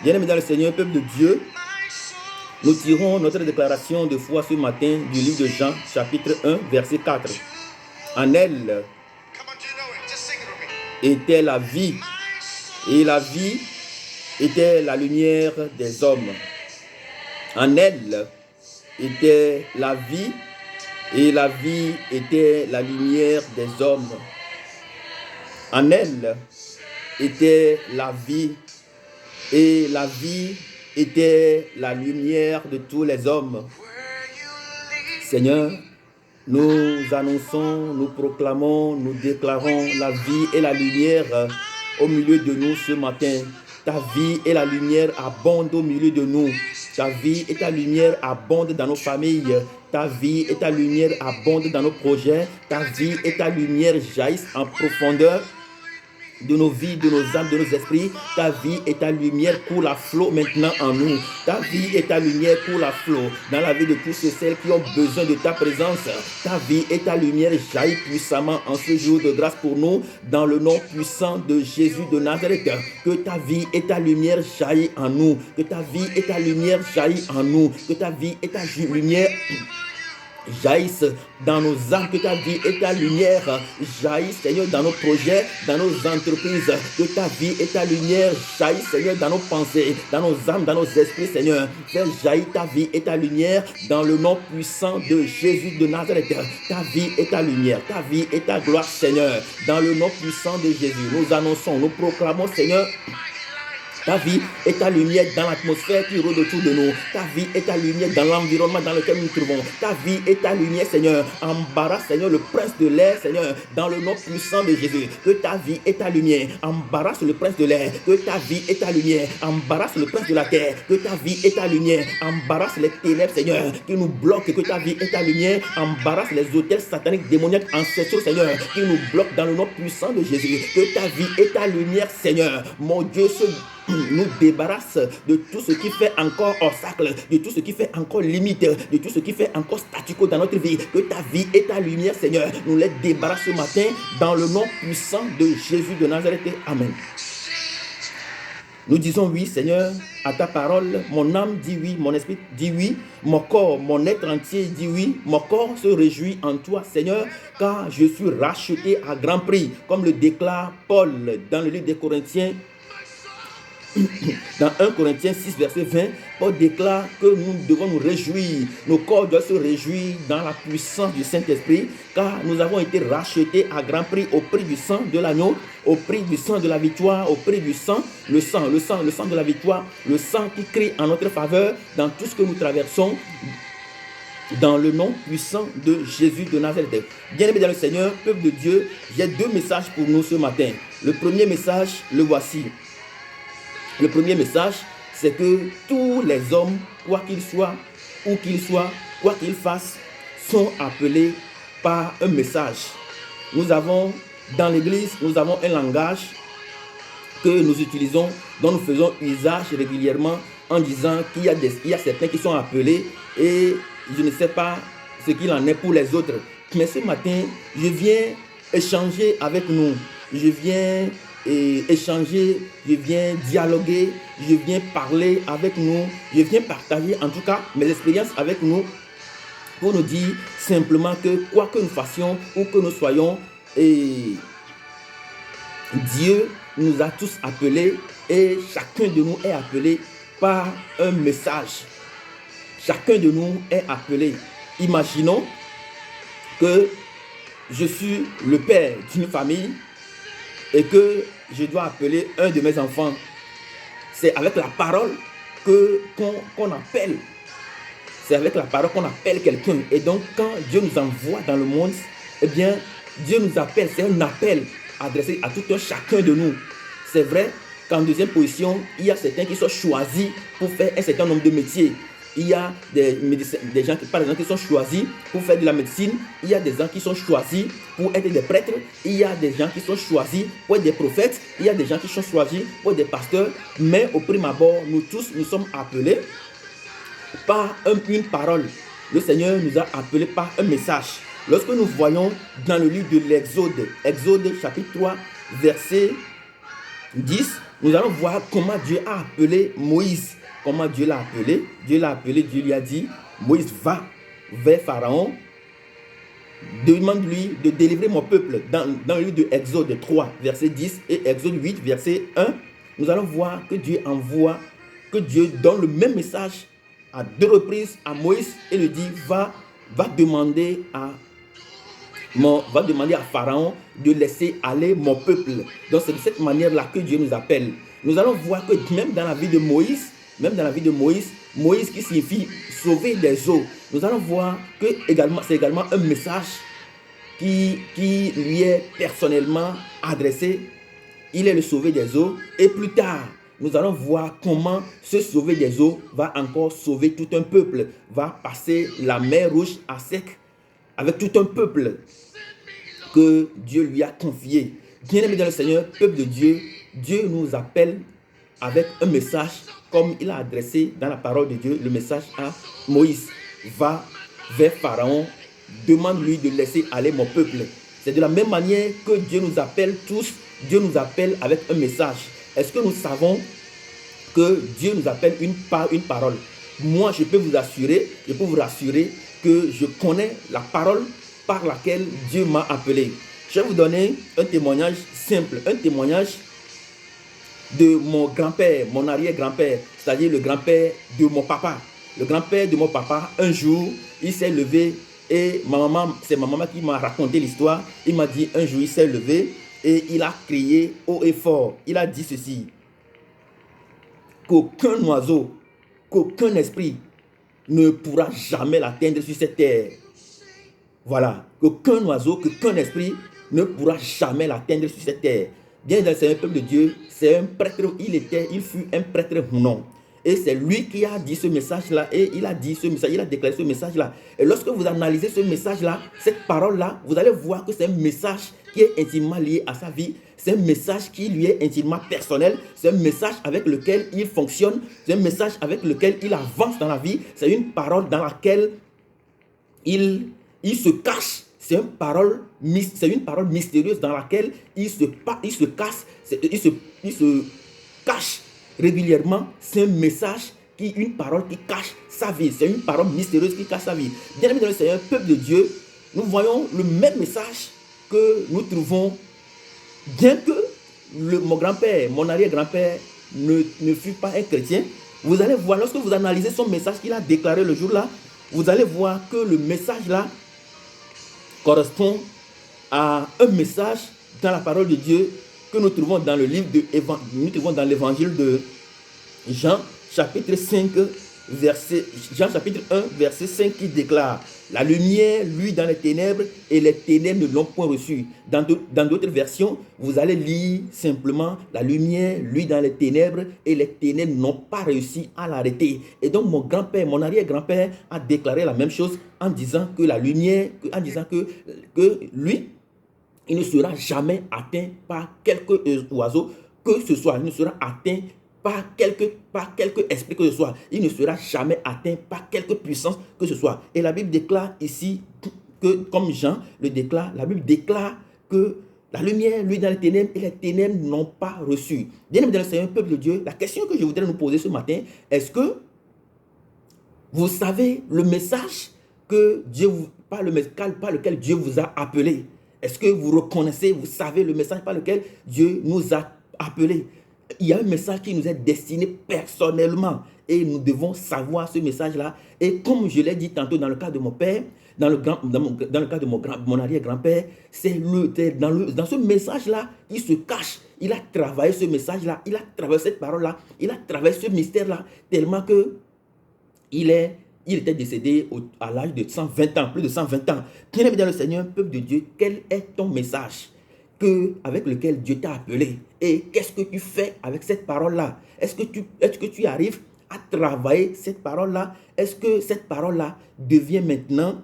Bien-aimés dans le Seigneur, peuple de Dieu, nous tirons notre déclaration de foi ce matin du livre de Jean, chapitre 1, verset 4. En elle était la vie, et la vie était la lumière des hommes. En elle était la vie, et la vie était la lumière des hommes. En elle était la vie, et la vie était la lumière de tous les hommes. Seigneur, nous annonçons, nous proclamons, nous déclarons la vie et la lumière au milieu de nous ce matin. Ta vie et la lumière abondent au milieu de nous. Ta vie et ta lumière abondent dans nos familles. Ta vie et ta lumière abondent dans nos projets. Ta vie et ta lumière jaillissent en profondeur de nos vies, de nos âmes, de nos esprits. Ta vie et ta lumière coulent à flot maintenant en nous. Ta vie et ta lumière coulent à flot dans la vie de tous ceux et celles qui ont besoin de ta présence. Ta vie et ta lumière jaillissent puissamment en ce jour de grâce pour nous, dans le nom puissant de Jésus de Nazareth. Que ta vie et ta lumière jaillissent en nous. Que ta vie et ta lumière jaillissent en nous. Que ta vie et ta lumière jaillissent dans nos âmes, que ta vie et ta lumière jaillissent, Seigneur, dans nos projets, dans nos entreprises, que ta vie et ta lumière jaillissent, Seigneur, dans nos pensées, dans nos âmes, dans nos esprits, Seigneur. Fais jaillir ta vie et ta lumière dans le nom puissant de Jésus de Nazareth. Ta vie et ta lumière, ta vie et ta gloire, Seigneur, dans le nom puissant de Jésus. Nous annonçons, nous proclamons, Seigneur, ta vie et ta lumière dans l'atmosphère qui rôde autour de nous. Ta vie et ta lumière dans l'environnement dans lequel nous nous trouvons. Ta vie et ta lumière, Seigneur, embarrasse, Seigneur, le prince de l'air, Seigneur, dans le nom puissant de Jésus. Que ta vie et ta lumière embarrasse le prince de l'air. Que ta vie et ta lumière embarrasse le prince de la terre. Que ta vie et ta lumière embarrasse les ténèbres, Seigneur, qui nous bloquent. Que ta vie et ta lumière embarrasse les hôtels sataniques, démoniaques, ancestraux, Seigneur, qui nous bloquent dans le nom puissant de Jésus. Que ta vie et ta lumière, Seigneur, mon Dieu, nous débarrasse de tout ce qui fait encore obstacle, de tout ce qui fait encore limite, de tout ce qui fait encore statu quo dans notre vie. Que ta vie et ta lumière, Seigneur, nous les débarrasse ce matin dans le nom puissant de Jésus de Nazareth. Amen. Nous disons oui, Seigneur, à ta parole. Mon âme dit oui, mon esprit dit oui, mon corps, mon être entier dit oui. Mon corps se réjouit en toi, Seigneur, car je suis racheté à grand prix, comme le déclare Paul dans le livre des Corinthiens. Dans 1 Corinthiens 6, verset 20, Paul déclare que nous devons nous réjouir. Nos corps doivent se réjouir dans la puissance du Saint-Esprit, car nous avons été rachetés à grand prix au prix du sang de l'agneau, au prix du sang de la victoire, au prix du sang, le sang de la victoire, le sang qui crie en notre faveur dans tout ce que nous traversons. Dans le nom puissant de Jésus de Nazareth. Bien-aimés dans le Seigneur, peuple de Dieu, j'ai deux messages pour nous ce matin. Le premier message, le voici. Le premier message, c'est que tous les hommes, quoi qu'ils soient, où qu'ils soient, quoi qu'ils fassent, sont appelés par un message. Nous avons, dans l'Église, nous avons un langage que nous utilisons, dont nous faisons usage régulièrement en disant qu'il y a certains qui sont appelés et je ne sais pas ce qu'il en est pour les autres. Mais ce matin, je viens échanger avec nous. Je viens échanger, je viens dialoguer, je viens parler avec nous, je viens partager en tout cas mes expériences avec nous pour nous dire simplement que quoi que nous fassions ou que nous soyons, Dieu nous a tous appelés et chacun de nous est appelé par un message. Chacun de nous est appelé. Imaginons que je suis le père d'une famille et que je dois appeler un de mes enfants. C'est avec la parole qu'on appelle. C'est avec la parole qu'on appelle quelqu'un. Et donc, quand Dieu nous envoie dans le monde, eh bien, Dieu nous appelle. C'est un appel adressé à tout un chacun de nous. C'est vrai qu'en deuxième position, il y a certains qui sont choisis pour faire un certain nombre de métiers. Il y a des gens qui, par exemple, qui sont choisis pour faire de la médecine. Il y a des gens qui sont choisis pour être des prêtres. Il y a des gens qui sont choisis pour être des prophètes. Il y a des gens qui sont choisis pour être des pasteurs. Mais au prime abord, nous tous, nous sommes appelés par une parole. Le Seigneur nous a appelés par un message. Lorsque nous voyons dans le livre de l'Exode, Exode chapitre 3, verset 10, nous allons voir comment Dieu a appelé Moïse. Comment Dieu l'a appelé. Dieu l'a appelé, Dieu lui a dit, Moïse, va vers Pharaon, demande-lui de délivrer mon peuple. Dans le livre de Exode 3, verset 10 et Exode 8, verset 1, nous allons voir que Dieu envoie, que Dieu donne le même message à 2 reprises à Moïse et lui dit, va demander à Pharaon de laisser aller mon peuple. Donc c'est de cette manière-là que Dieu nous appelle. Nous allons voir que même dans la vie de Moïse, Moïse qui signifie sauver des eaux, nous allons voir que c'est également un message qui lui est personnellement adressé. Il est le sauver des eaux. Et plus tard, nous allons voir comment ce sauver des eaux va encore sauver tout un peuple, va passer la mer Rouge à sec avec tout un peuple que Dieu lui a confié. Bien-aimés dans le Seigneur, peuple de Dieu, Dieu nous appelle avec un message comme il a adressé dans la parole de Dieu, le message à Moïse. Va vers Pharaon, demande-lui de laisser aller mon peuple. C'est de la même manière que Dieu nous appelle tous, Dieu nous appelle avec un message. Est-ce que nous savons que Dieu nous appelle une parole? Moi, je peux vous rassurer que je connais la parole par laquelle Dieu m'a appelé. Je vais vous donner un témoignage simple, un témoignage de mon grand-père, mon arrière-grand-père, c'est-à-dire le grand-père de mon papa. Le grand-père de mon papa, un jour, il s'est levé et c'est ma maman qui m'a raconté l'histoire. Il m'a dit un jour, il s'est levé et il a crié haut et fort. Il a dit ceci, qu'aucun oiseau, qu'aucun esprit ne pourra jamais l'atteindre sur cette terre. Voilà, qu'aucun oiseau, qu'aucun esprit ne pourra jamais l'atteindre sur cette terre. Bien dans le peuple de Dieu, c'est un prêtre, il fut un prêtre non. Et c'est lui qui a dit ce message-là, et il a déclaré ce message-là. Et lorsque vous analysez ce message-là, cette parole-là, vous allez voir que c'est un message qui est intimement lié à sa vie. C'est un message qui lui est intimement personnel. C'est un message avec lequel il fonctionne. C'est un message avec lequel il avance dans la vie. C'est une parole dans laquelle il se cache. C'est une parole mystérieuse dans laquelle il se cache régulièrement. C'est un message une parole qui cache sa vie. C'est une parole mystérieuse qui cache sa vie. Bien aimé dans le Seigneur, peuple de Dieu, nous voyons le même message que nous trouvons, bien que mon grand-père, mon arrière-grand-père ne fut pas un chrétien. Vous allez voir, lorsque vous analysez son message qu'il a déclaré le jour-là, vous allez voir que le message-là correspond à un message dans la parole de Dieu que nous trouvons dans le livre dans l'évangile de Jean, chapitre 5, Jean chapitre 1, verset 5 qui déclare: la lumière luit dans les ténèbres et les ténèbres ne l'ont point reçue. Dans d'autres versions, vous allez lire simplement: la lumière luit dans les ténèbres et les ténèbres n'ont pas réussi à l'arrêter. Et donc mon grand-père, mon arrière-grand-père a déclaré la même chose en disant que la lumière, que lui, il ne sera jamais atteint par quelque oiseau que ce soit. Il ne sera atteint par quelque esprit que ce soit. Il ne sera jamais atteint par quelque puissance que ce soit. Et la Bible déclare ici que, comme Jean le déclare, la Bible déclare que la lumière, lui, dans les ténèbres, et les ténèbres n'ont pas reçu. Bien aimé dans le Seigneur, peuple de Dieu, la question que je voudrais nous poser ce matin, est-ce que vous savez le message que Dieu par lequel Dieu vous a appelé? Est-ce que vous reconnaissez, vous savez le message par lequel Dieu nous a appelés? Il y a un message qui nous est destiné personnellement et nous devons savoir ce message-là. Et comme je l'ai dit tantôt dans le cas de mon père, dans le cas de mon arrière-grand-père, c'est dans ce message-là, il se cache. Il a travaillé ce message-là, il a travaillé cette parole-là, il a travaillé ce mystère-là, tellement que il était décédé à l'âge de 120 ans, plus de 120 ans. Bien aimé dans le Seigneur, peuple de Dieu, quel est ton message avec lequel Dieu t'a appelé? Et qu'est-ce que tu fais avec cette parole-là? Est-ce que tu arrives à travailler cette parole-là? Est-ce que cette parole-là devient maintenant,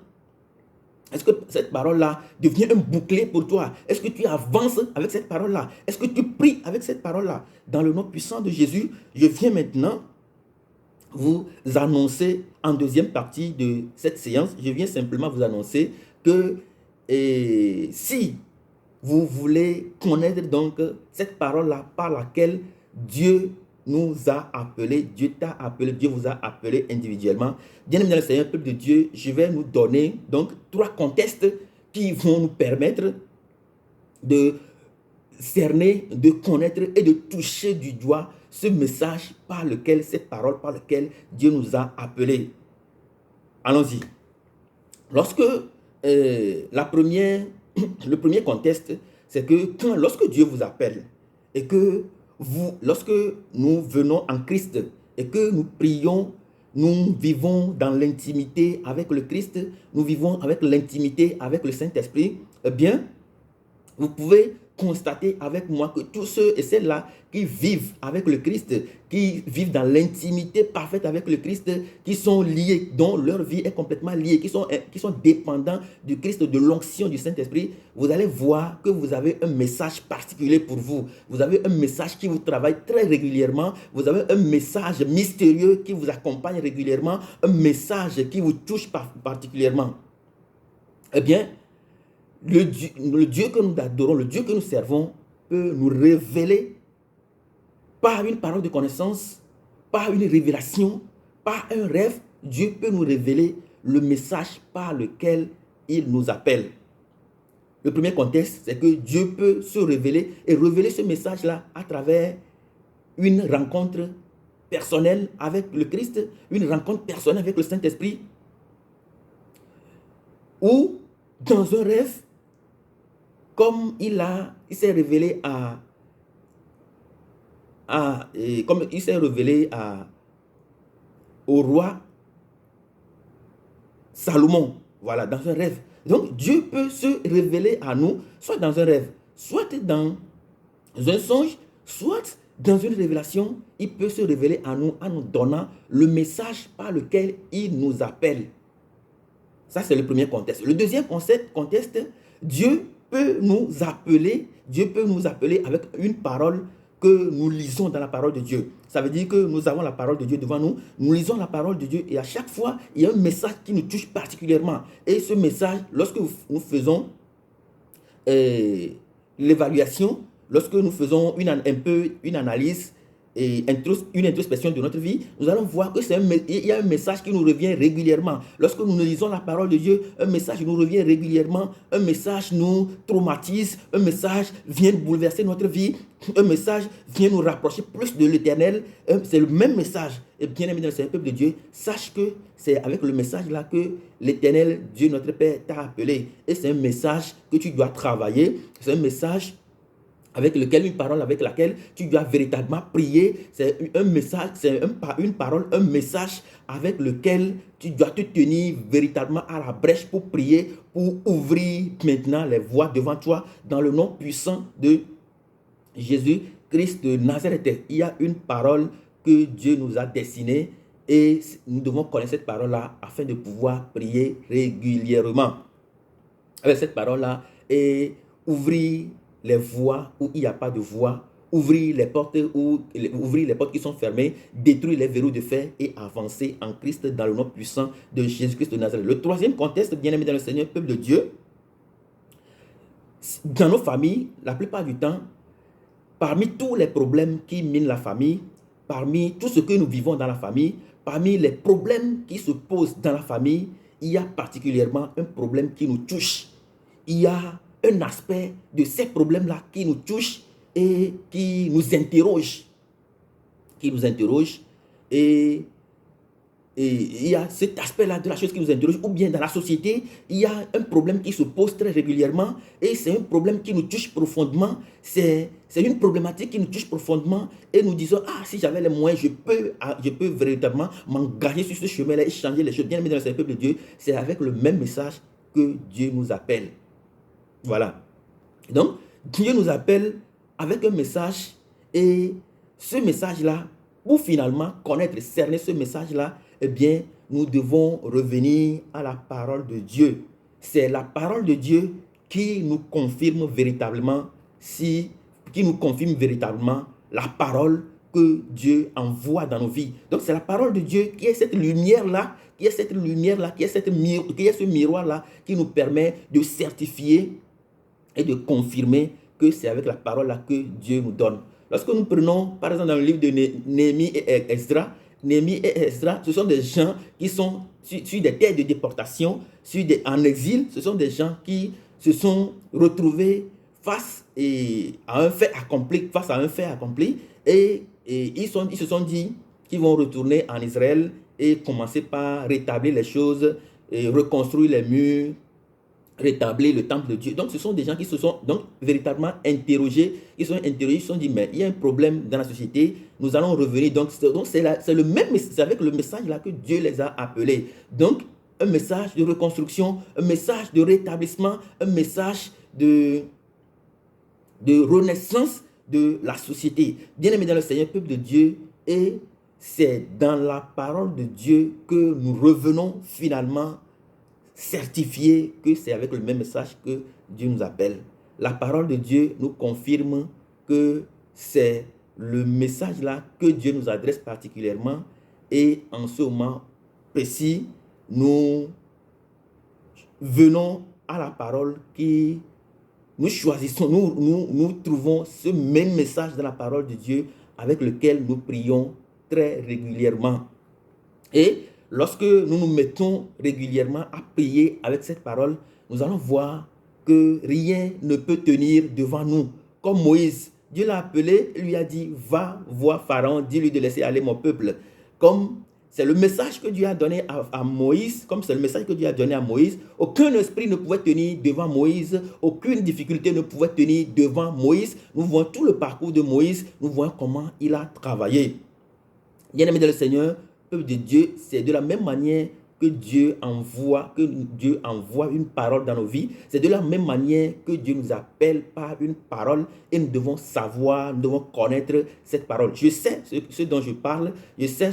est-ce que cette parole-là devient un bouclier pour toi? Est-ce que tu avances avec cette parole-là? Est-ce que tu pries avec cette parole-là? Dans le nom puissant de Jésus, je viens maintenant vous annoncer en deuxième partie de cette séance, je viens simplement vous annoncer que Et si vous voulez connaître donc cette parole-là par laquelle Dieu nous a appelés, Dieu t'a appelé, Dieu vous a appelé individuellement. Bien aimé dans le Seigneur, peuple de Dieu, je vais nous donner donc 3 contextes qui vont nous permettre de cerner, de connaître et de toucher du doigt ce message par lequel, cette parole par laquelle Dieu nous a appelés. Allons-y. Lorsque le premier contexte, c'est que lorsque Dieu vous appelle et que lorsque nous venons en Christ et que nous prions, nous vivons dans l'intimité avec le Christ, nous vivons avec l'intimité avec le Saint-Esprit, eh bien, vous pouvez constater avec moi que tous ceux et celles-là qui vivent avec le Christ, qui vivent dans l'intimité parfaite avec le Christ, qui sont liés, dont leur vie est complètement liée, qui sont dépendants du Christ, de l'onction du Saint-Esprit, vous allez voir que vous avez un message particulier pour vous. Vous avez un message qui vous travaille très régulièrement. Vous avez un message mystérieux qui vous accompagne régulièrement, un message qui vous touche particulièrement. Eh bien, le Dieu que nous adorons, le Dieu que nous servons, peut nous révéler par une parole de connaissance, par une révélation, par un rêve. Dieu peut nous révéler le message par lequel il nous appelle. Le premier contexte, c'est que Dieu peut se révéler et révéler ce message-là à travers une rencontre personnelle avec le Christ, une rencontre personnelle avec le Saint-Esprit, ou dans un rêve, comme il s'est révélé au roi Salomon, voilà, dans un rêve. Donc Dieu peut se révéler à nous, soit dans un rêve, soit dans un songe, soit dans une révélation. Il peut se révéler à nous en nous donnant le message par lequel il nous appelle. Ça, c'est le premier contexte. Le deuxième contexte, Dieu peut nous appeler avec une parole que nous lisons dans la parole de Dieu. Ça veut dire que nous avons la parole de Dieu devant nous, nous lisons la parole de Dieu et à chaque fois, il y a un message qui nous touche particulièrement. Et ce message, lorsque nous faisons l'évaluation, lorsque nous faisons une analyse et une introspection de notre vie, nous allons voir que il y a un message qui nous revient régulièrement. Lorsque nous lisons la parole de Dieu, un message nous revient régulièrement, un message nous traumatise, un message vient bouleverser notre vie, un message vient nous rapprocher plus de l'Éternel. C'est le même message. Et bien aimé dans le peuple de Dieu, sache que c'est avec le message là que l'Éternel, Dieu notre Père, t'a appelé. Et c'est un message que tu dois travailler. C'est un message avec lequel, une parole avec laquelle tu dois véritablement prier. C'est un message, c'est une parole, un message avec lequel tu dois te tenir véritablement à la brèche pour prier, pour ouvrir maintenant les voies devant toi dans le nom puissant de Jésus-Christ de Nazareth. Il y a une parole que Dieu nous a destinée et nous devons connaître cette parole-là afin de pouvoir prier régulièrement. Avec cette parole-là, et ouvrir les voies où il n'y a pas de voie, ouvrir les portes qui sont fermées, détruire les verrous de fer et avancer en Christ dans le nom puissant de Jésus-Christ de Nazareth. Le troisième contexte, bien aimé dans le Seigneur, peuple de Dieu, dans nos familles, la plupart du temps, parmi tous les problèmes qui minent la famille, parmi tout ce que nous vivons dans la famille, parmi les problèmes qui se posent dans la famille, il y a particulièrement un problème qui nous touche. Il y a un aspect de ces problèmes-là qui nous touche et qui nous interroge. Et il y a cet aspect-là de la chose qui nous interroge, ou bien dans la société, il y a un problème qui se pose très régulièrement et c'est un problème qui nous touche profondément. C'est une problématique qui nous touche profondément et nous disons, si j'avais les moyens, je peux véritablement m'engager sur ce chemin-là et changer les choses. Bien aimé dans le peuple de Dieu, c'est avec le même message que Dieu nous appelle. Voilà. Donc, Dieu nous appelle avec un message et ce message-là, pour finalement connaître, cerner ce message-là, eh bien, nous devons revenir à la parole de Dieu. C'est la parole de Dieu qui nous confirme véritablement la parole que Dieu envoie dans nos vies. Donc c'est la parole de Dieu qui est cette lumière-là, qui est ce miroir-là qui nous permet de certifier et de confirmer que c'est avec la parole-là que Dieu nous donne. Lorsque nous prenons, par exemple, dans le livre de Néhémie et Esdras, ce sont des gens qui sont sur des terres de déportation, en exil. Ce sont des gens qui se sont retrouvés face à un fait accompli, et ils se sont dit qu'ils vont retourner en Israël et commencer par rétablir les choses, et reconstruire les murs, rétablir le temple de Dieu. Donc, ce sont des gens qui se sont donc véritablement interrogés. Ils se sont dit, mais il y a un problème dans la société, nous allons revenir. Donc c'est avec le message là que Dieu les a appelés. Donc, un message de reconstruction, un message de rétablissement, un message de renaissance de la société. Bien-aimés dans le Seigneur, peuple de Dieu, et c'est dans la parole de Dieu que nous revenons finalement certifier que c'est avec le même message que Dieu nous appelle. La parole de Dieu nous confirme que c'est le message là que Dieu nous adresse particulièrement, et en ce moment précis, nous venons à la parole qui nous choisissons, nous trouvons ce même message dans la parole de Dieu avec lequel nous prions très régulièrement. Et lorsque nous nous mettons régulièrement à prier avec cette parole, nous allons voir que rien ne peut tenir devant nous. Comme Moïse, Dieu l'a appelé, lui a dit, va voir Pharaon, dis-lui de laisser aller mon peuple. Comme c'est le message que Dieu a donné à Moïse, aucun esprit ne pouvait tenir devant Moïse, aucune difficulté ne pouvait tenir devant Moïse. Nous voyons tout le parcours de Moïse, nous voyons comment il a travaillé. Bien-aimés dans le Seigneur, peuple de Dieu, c'est de la même manière que Dieu envoie une parole dans nos vies. C'est de la même manière que Dieu nous appelle par une parole, et nous devons savoir, nous devons connaître cette parole. Je sais ce dont je parle. Je sais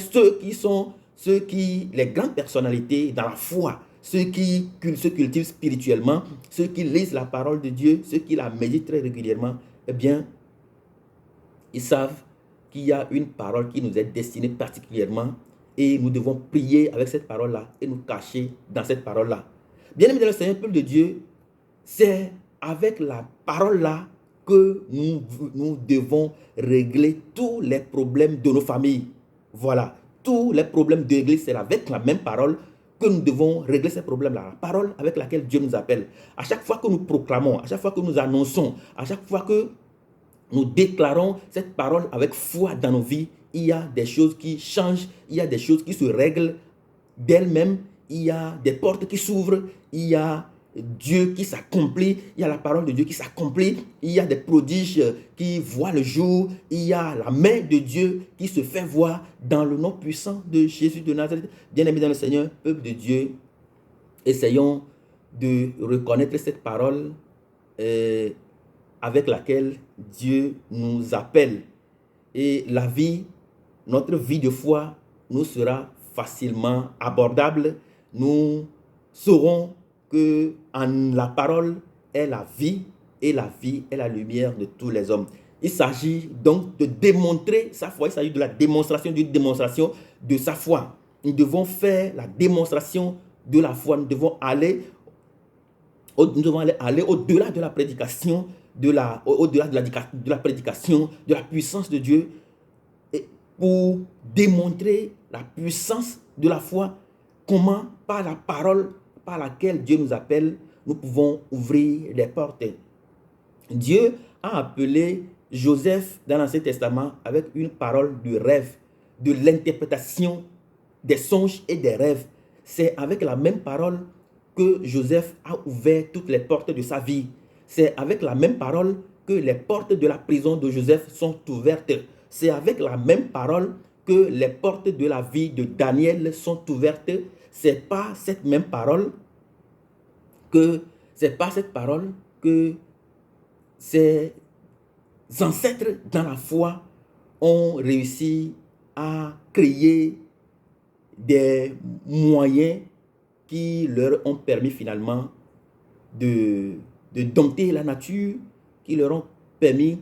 les grandes personnalités dans la foi, ceux qui se cultivent spirituellement, ceux qui lisent la parole de Dieu, ceux qui la méditent très régulièrement, eh bien, ils savent qu'il y a une parole qui nous est destinée particulièrement, et nous devons prier avec cette parole-là et nous cacher dans cette parole-là. Bien-aimés dans le Seigneur, peuple de Dieu, c'est avec la parole-là que nous devons régler tous les problèmes de nos familles. Voilà, tous les problèmes de l'Église, c'est avec la même parole que nous devons régler ces problèmes-là. La parole avec laquelle Dieu nous appelle. À chaque fois que nous proclamons, à chaque fois que nous annonçons, à chaque fois que nous déclarons cette parole avec foi dans nos vies, il y a des choses qui changent, il y a des choses qui se règlent d'elles-mêmes, il y a des portes qui s'ouvrent, il y a Dieu qui s'accomplit, il y a la parole de Dieu qui s'accomplit, il y a des prodiges qui voient le jour, il y a la main de Dieu qui se fait voir dans le nom puissant de Jésus de Nazareth. Bien-aimés dans le Seigneur, peuple de Dieu, essayons de reconnaître cette parole avec laquelle Dieu nous appelle. Et notre vie de foi nous sera facilement abordable. Nous saurons que la parole est la vie, et la vie est la lumière de tous les hommes. Il s'agit donc de démontrer sa foi. Il s'agit de la démonstration d'une démonstration de sa foi. Nous devons faire la démonstration de la foi. Nous devons aller au-delà de la prédication, au-delà de la prédication, de la puissance de Dieu, et pour démontrer la puissance de la foi. Comment, par la parole par laquelle Dieu nous appelle, nous pouvons ouvrir les portes. Dieu a appelé Joseph dans l'Ancien Testament avec une parole de rêve, de l'interprétation des songes et des rêves. C'est avec la même parole que Joseph a ouvert toutes les portes de sa vie. C'est avec la même parole que les portes de la prison de Joseph sont ouvertes. C'est avec la même parole que les portes de la vie de Daniel sont ouvertes. C'est par cette même parole que ses ancêtres dans la foi ont réussi à créer des moyens qui leur ont permis finalement de dompter la nature, qui leur ont permis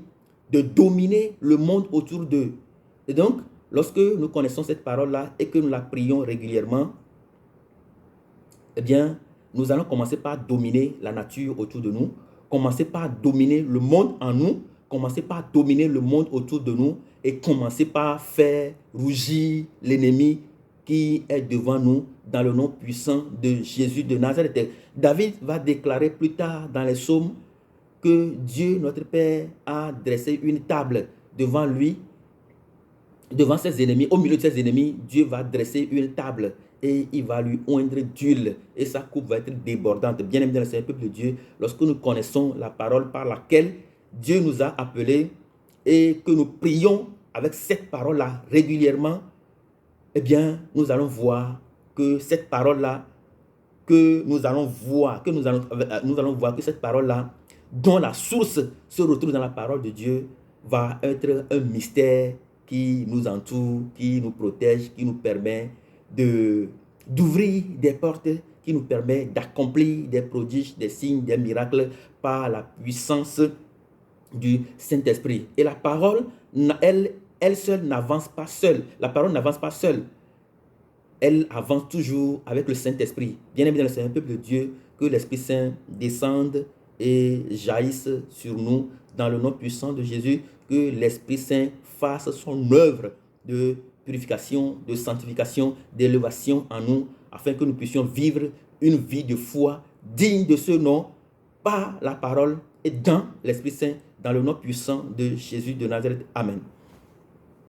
de dominer le monde autour d'eux. Et donc, lorsque nous connaissons cette parole-là et que nous la prions régulièrement, eh bien, nous allons commencer par dominer la nature autour de nous, commencer par dominer le monde en nous, commencer par dominer le monde autour de nous et commencer par faire rougir l'ennemi qui est devant nous dans le nom puissant de Jésus de Nazareth. David va déclarer plus tard dans les psaumes que Dieu, notre Père, a dressé une table devant lui, devant ses ennemis. Au milieu de ses ennemis, Dieu va dresser une table et il va lui oindre d'huile et sa coupe va être débordante. Bien aimé dans le Seigneur, peuple de Dieu, lorsque nous connaissons la parole par laquelle Dieu nous a appelés et que nous prions avec cette parole-là régulièrement, eh bien, nous allons voir que cette parole-là, nous allons voir que cette parole-là, dont la source se retrouve dans la parole de Dieu, va être un mystère qui nous entoure, qui nous protège, qui nous permet d'ouvrir des portes, qui nous permet d'accomplir des prodiges, des signes, des miracles par la puissance du Saint-Esprit. Et la parole, elle seule n'avance pas seule. La parole n'avance pas seule. Elle avance toujours avec le Saint-Esprit. Bien aimé dans le Seigneur, peuple de Dieu, que l'Esprit Saint descende et jaillisse sur nous dans le nom puissant de Jésus, que l'Esprit Saint fasse son œuvre de purification, de sanctification, d'élévation en nous, afin que nous puissions vivre une vie de foi digne de ce nom, par la parole et dans l'Esprit Saint, dans le nom puissant de Jésus de Nazareth. Amen.